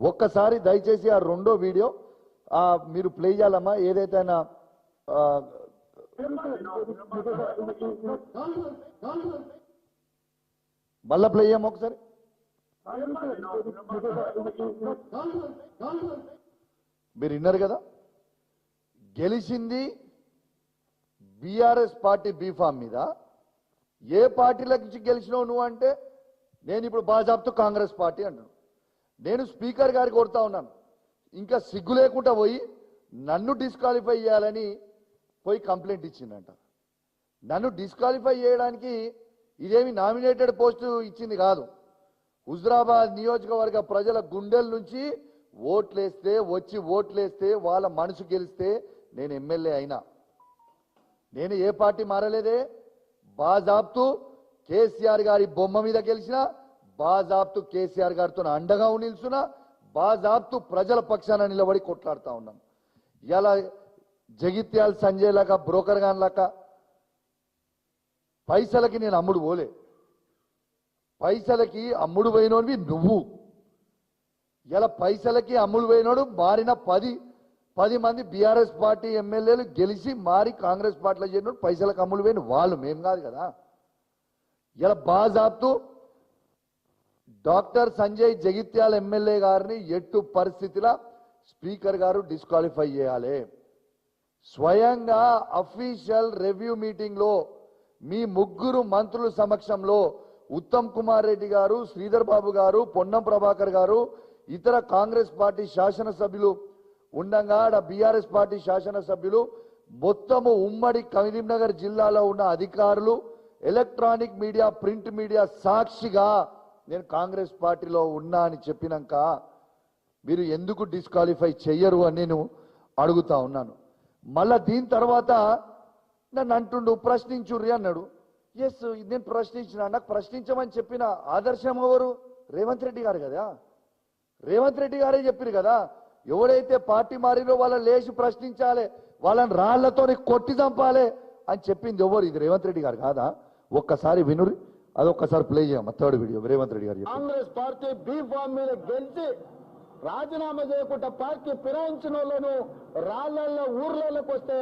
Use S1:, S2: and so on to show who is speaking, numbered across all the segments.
S1: ఒక్కసారి దయచేసి ఆ రెండో వీడియో మీరు ప్లే చేయాలమ్మా. ఏదైతే ఆయన మళ్ళా ప్లే చేయమ్మా ఒకసారి. మీరు విన్నారు కదా, గెలిచింది బీఆర్ఎస్ పార్టీ బీఫామ్ మీద. ఏ పార్టీలకు గెలిచినావు నువ్వు అంటే నేను ఇప్పుడు బాజాబ్తో కాంగ్రెస్ పార్టీ అంటాను. నేను స్పీకర్ గారికి కొడతా ఉన్నాను, ఇంకా సిగ్గు లేకుండా పోయి నన్ను డిస్క్వాలిఫై చేయాలని పోయి కంప్లైంట్ ఇచ్చిందంట. నన్ను డిస్క్వాలిఫై చేయడానికి ఇదేమి నామినేటెడ్ పోస్టు ఇచ్చింది కాదు. హుజురాబాద్ నియోజకవర్గ ప్రజల గుండెల నుంచి ఓట్లేస్తే వాళ్ళ మనసు గెలిస్తే నేను ఎమ్మెల్యే అయినా. నేను ఏ పార్టీ మారలేదే. బాజాబ్తు కేసీఆర్ గారి బొమ్మ మీద గెలిచిన, బాజాబ్తు కేసీఆర్ గారితో అండగా నిల్చున్నా, బాజాబ్తు ప్రజల పక్షాన నిలబడి కొట్లాడుతా ఉన్నాం. ఇలా జగిత్యాల సంజయ్ లాగా బ్రోకర్ గాన్ లాగా పైసలకి నేను అమ్ముడు పోలే. పైసలకి అమ్ముడు పోయినోడివి నువ్వు. ఇలా పైసలకి అమ్ముడు పోయినోడు మారిన 10 మంది బీఆర్ఎస్ పార్టీ ఎమ్మెల్యేలు గెలిచి మారి కాంగ్రెస్ పార్టీలో చేరినోడు పైసలకు అమ్ముడు పోయిన వాళ్ళు, మేం కాదు కదా. ఇలా బాజాబ్తు డాక్టర్ సంజయ్ జగిత్యాల ఎమ్మెల్యే గారిని ఎట్టు పరిస్థితిలో స్పీకర్ గారు డిస్క్వాలిఫై చేయాలి. స్వయంగా అఫీషియల్ రివ్యూ మీటింగ్ లో మీ ముగ్గురు మంత్రుల సమక్షంలో ఉత్తమ్ కుమార్ రెడ్డి గారు, శ్రీధర్ బాబు గారు, పొన్నం ప్రభాకర్ గారు, ఇతర కాంగ్రెస్ పార్టీ శాసనసభ్యులు ఉండగా బీఆర్ఎస్ పార్టీ శాసనసభ్యులు మొత్తము ఉమ్మడి కరీంనగర్ జిల్లాలో ఉన్న అధికారులు, ఎలక్ట్రానిక్ మీడియా, ప్రింట్ మీడియా సాక్షిగా నేను కాంగ్రెస్ పార్టీలో ఉన్నా అని చెప్పినాక మీరు ఎందుకు డిస్క్వాలిఫై చెయ్యరు అని నేను అడుగుతా ఉన్నాను. మళ్ళా దీని తర్వాత నన్ను అంటుండు ప్రశ్నించుర్రి అన్నాడు. ఎస్, నేను ప్రశ్నించిన. నాకు ప్రశ్నించమని చెప్పిన ఆదర్శం ఎవరు? రేవంత్ రెడ్డి గారు కదా. రేవంత్ రెడ్డి గారే చెప్పారు కదా, ఎవడైతే పార్టీ మారినో వాళ్ళని లేచి ప్రశ్నించాలి, వాళ్ళని రాళ్లతో కొట్టి చంపాలి అని చెప్పింది ఎవరు? ఇది రేవంత్ రెడ్డి గారు కాదా? ఒక్కసారి వినురి, అదొక్కసారి ప్లే చేయమ్మా. Third video Revanth Reddy garu.
S2: Congress party be form మీద గెలిచి రాజీనామా చేయకుండా పార్టీ ఫిరాయించిన వాళ్ళను రాళ్లలో ఊర్లలోకి వస్తే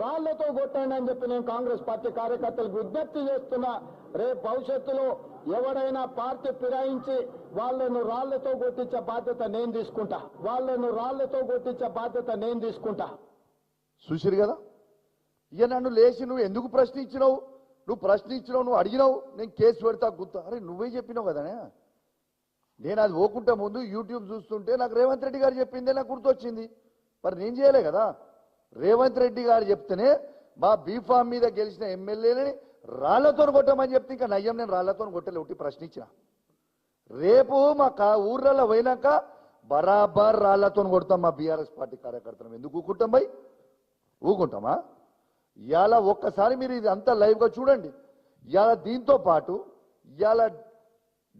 S2: రాళ్లతో కొట్టండి అని చెప్పి నేను కాంగ్రెస్ పార్టీ కార్యకర్తలకు విజ్ఞప్తి చేస్తున్నా. రేపు భవిష్యత్తులో ఎవడైనా పార్టీ ఫిరాయించి వాళ్ళను రాళ్లతో కొట్టించే బాధ్యత నేను తీసుకుంటా.
S1: చూసిరు కదా. ఇక నన్ను లేచి నువ్వు ఎందుకు ప్రశ్నించినావు, నువ్వు అడిగినావు, నేను కేసు పెడతా గుర్తా. అరే నువ్వే చెప్పినావు కదనే. నేను అది పోకుంటే ముందు యూట్యూబ్ చూస్తుంటే నాకు రేవంత్ రెడ్డి గారు చెప్పిందే నాకు గుర్తొచ్చింది. మరి నేను చేయలే కదా. రేవంత్ రెడ్డి గారు చెప్తేనే మా బీఫామ్ మీద గెలిచిన ఎమ్మెల్యేలని రాళ్లతో కొట్టమని చెప్తే ఇంకా నయ్యం నేను రాళ్లతో కొట్టలే, ఒకటి ప్రశ్నించిన. రేపు మా ఊర్లలో పోయినాక బరాబర్ రాళ్లతో కొడతాం మా బీఆర్ఎస్ పార్టీ కార్యకర్తలు. ఎందుకు ఊకుంటాం భయ్? ఊకుంటామా? ఇవాళ ఒక్కసారి మీరు ఇది అంతా లైవ్గా చూడండి. ఇవాళ దీంతో పాటు ఇవాళ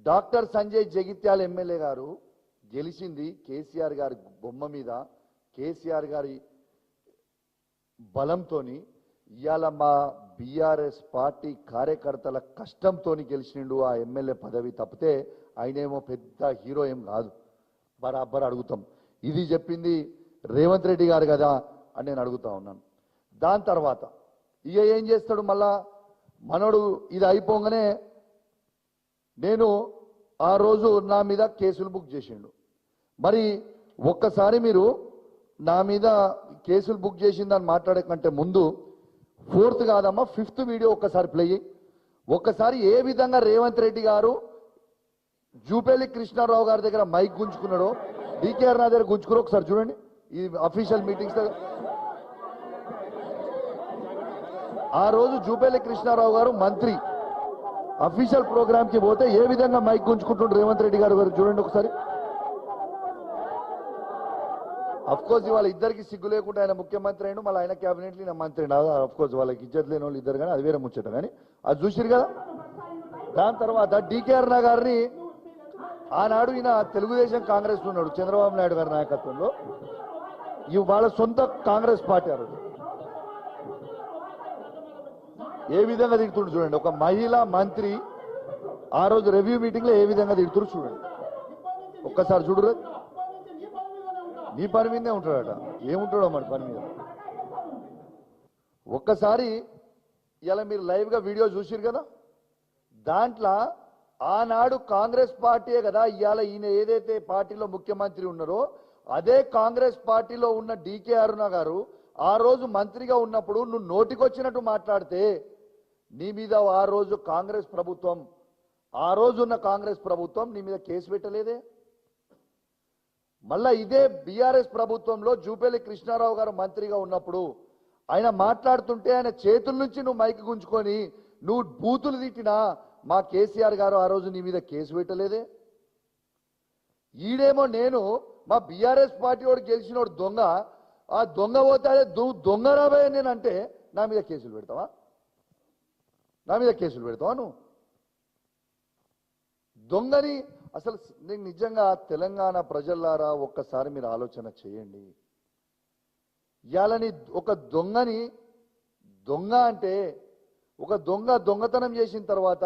S1: డాక్టర్ సంజయ్ జగిత్యాల ఎమ్మెల్యే గారు గెలిచింది కేసీఆర్ గారి బొమ్మ మీద, కేసీఆర్ గారి బలంతోని. ఇవాళ మా బీఆర్ఎస్ పార్టీ కార్యకర్తల కష్టంతో గెలిచిండు ఆ ఎమ్మెల్యే పదవి. తప్పితే ఆయనేమో పెద్ద హీరో ఏం కాదు. బరాబర్ అడుగుతాం, ఇది చెప్పింది రేవంత్ రెడ్డి గారు కదా అని నేను అడుగుతా ఉన్నాను. దాని తర్వాత ఇక ఏం చేస్తాడు మళ్ళా మనోడు? ఇది అయిపోగానే నేను ఆ రోజు నా మీద కేసులు బుక్ చేసిండు. మరి ఒక్కసారి మీరు నా మీద కేసులు బుక్ చేసిందని మాట్లాడే కంటే ముందు 4th కాదమ్మా 5th వీడియో ఒక్కసారి ప్లే చేయి. ఒక్కసారి ఏ విధంగా రేవంత్ రెడ్డి గారు జూపల్లి కృష్ణారావు గారి దగ్గర మైక్ గుంజుకున్నాడో, డీకేఆర్ నా దగ్గర గుంజుకున్నారో ఒకసారి చూడండి. ఈ అఫీషియల్ మీటింగ్స్ ఆ రోజు జూపల్లి కృష్ణారావు గారు మంత్రి అఫీషియల్ ప్రోగ్రామ్ కి పోతే ఏ విధంగా మైక్ గుంజుకుంటుండ్రు రేవంత్ రెడ్డి గారు చూడండి ఒకసారి. అఫ్ కోర్స్ ఇవాళ ఇద్దరికి సిగ్గు లేకుండా ఆయన ముఖ్యమంత్రి అయినా మళ్ళీ ఆయన క్యాబినెట్ నా మంత్రి. అఫ్ కోర్స్ వాళ్ళకి ఇజ్జత్ లేని వాళ్ళు ఇద్దరు, కానీ అది వేరే ముచ్చట. కానీ అది చూసిరు కదా. దాని తర్వాత డీకేఆర్ గారిని ఆనాడు ఈయన తెలుగుదేశం కాంగ్రెస్ ఉన్నాడు చంద్రబాబు నాయుడు గారి నాయకత్వంలో. ఇవి వాళ్ళ సొంత కాంగ్రెస్ పార్టీ. ఆ రోజు ఏ విధంగా తిడుతుండ్రు చూడండి. ఒక మహిళా మంత్రి ఆ రోజు రివ్యూ మీటింగ్ లో ఏ విధంగా తిడుతురు చూడండి. ఒక్కసారి చూడరు. నీ పని మీదే ఉంటాడట. ఏముంటాడో మరి పని మీద. ఒక్కసారి ఇలా మీరు లైవ్గా వీడియో చూసిరు కదా, దాంట్లో ఆనాడు కాంగ్రెస్ పార్టీయే కదా ఇవాళ ఈయన ఏదైతే పార్టీలో ముఖ్యమంత్రి ఉన్నారో అదే కాంగ్రెస్ పార్టీలో ఉన్న డీకే అరుణ గారు ఆ రోజు మంత్రిగా ఉన్నప్పుడు నువ్వు నోటికొచ్చినట్టు మాట్లాడితే నీ మీద ఆ రోజు కాంగ్రెస్ ప్రభుత్వం, ఆ రోజు ఉన్న కాంగ్రెస్ ప్రభుత్వం నీ మీద కేసు పెట్టలేదే. మళ్ళా ఇదే బీఆర్ఎస్ ప్రభుత్వంలో జూపల్లి కృష్ణారావు గారు మంత్రిగా ఉన్నప్పుడు ఆయన మాట్లాడుతుంటే ఆయన చేతుల నుంచి నువ్వు మైక్ గుంజుకొని నువ్వు బూతులు తిట్టినా మా కేసీఆర్ గారు ఆ రోజు నీ మీద కేసు పెట్టలేదే. ఈడేమో నేను మా బీఆర్ఎస్ పార్టీ వాడు గెలిచినోడు దొంగ, ఆ దొంగ పోతే అదే దొంగ రాబోయే నేను అంటే నా మీద కేసులు పెడతావా? నా మీద కేసులు పెడతావా నువ్వు? దొంగని అసలు నేను నిజంగా తెలంగాణ ప్రజల్లారా ఒక్కసారి మీరు ఆలోచన చేయండి. ఇయాలని ఒక దొంగని దొంగ అంటే ఒక దొంగతనం చేసిన తర్వాత